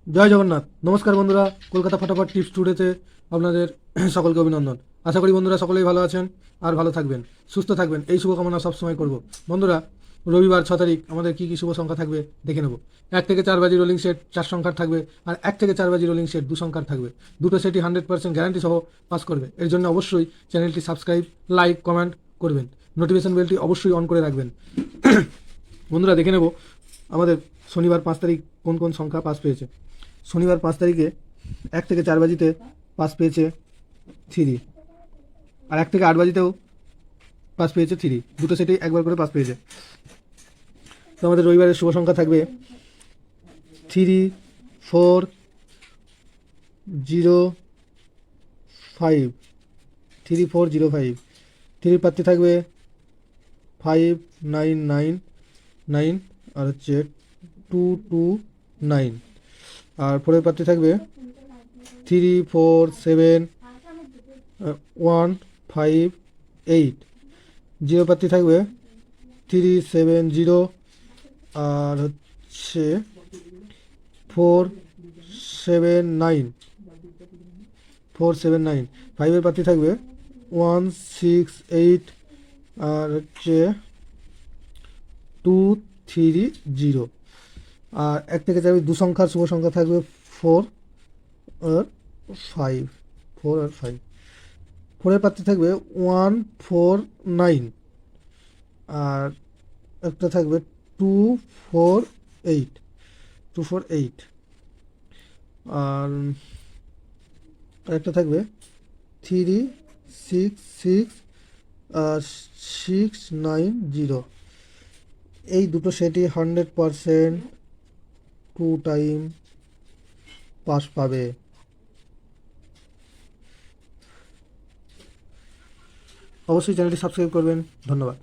জয় জগন্নাথ। নমস্কার বন্ধুরা, কলকাতা ফটাফট টিপস টুডেতে আপনাদের সকলকে অভিনন্দন। আশা করি বন্ধুরা সকলেই ভালো আছেন আর ভালো থাকবেন, সুস্থ থাকবেন, এই শুভকামনা সবসময় করব। বন্ধুরা, রবিবার 6 তারিখ আমাদের কী কী শুভ সংখ্যা থাকবে দেখে নেব। 1 থেকে 4 বাজি রোলিং সেট 4 সংখ্যার থাকবে, আর 1 থেকে 4 বাজি রোলিং সেট 2 সংখ্যার থাকবে। দুটো সেটই 100% গ্যারান্টি সহ পাস করবে। এর জন্য অবশ্যই চ্যানেলটি সাবস্ক্রাইব, লাইক, কমেন্ট করবেন। নোটিফিকেশন বেলটি অবশ্যই অন করে রাখবেন। বন্ধুরা, দেখে নেব আমাদের শনিবার 5 তারিখ কোন কোন সংখ্যা পাস পেয়েছে। শনিবার 5 তারিখে 1 থেকে 4 বাজিতে পাস পেয়েছে 3, আর 1 থেকে 8 বাজিতেও পাস পেয়েছে 3। দুটো সেটেই একবার করে পাস পেয়েছে। তো আমাদের রবিবারের শুভ সংখ্যা থাকবে 3, 4, 0, 5। 3, 4, 0, 5। 3 প্রার্থী থাকবে 5, 9, 9, 9, আর হচ্ছে 2, 2, 9। আর 4 প্রার্থী থাকবে 3, 4, 7, 1, 5, 8। 0 প্রার্থী থাকবে 3, 7, 0, আর হচ্ছে 4, 7, 9, 4, 7, 9। 5 প্রার্থী থাকবে 1, 6, 8, আর হচ্ছে 2, 3, 0। আর 1 থেকে 4 দু সংখ্যার শুভ সংখ্যা থাকবে 4 আর 5। 4 আর 5। 4 প্রার্থী থাকবে 1, 4, 9, আর একটা থাকবে 2, 4, 8। 2, 4, 8। আর একটা থাকবে 3, 6, 6, আর 6, 9, 0। এই দুটো সেটই 100% 2 টাইম পাস পাবে। অবশ্যই চ্যানেলটি সাবস্ক্রাইব করবেন। ধন্যবাদ।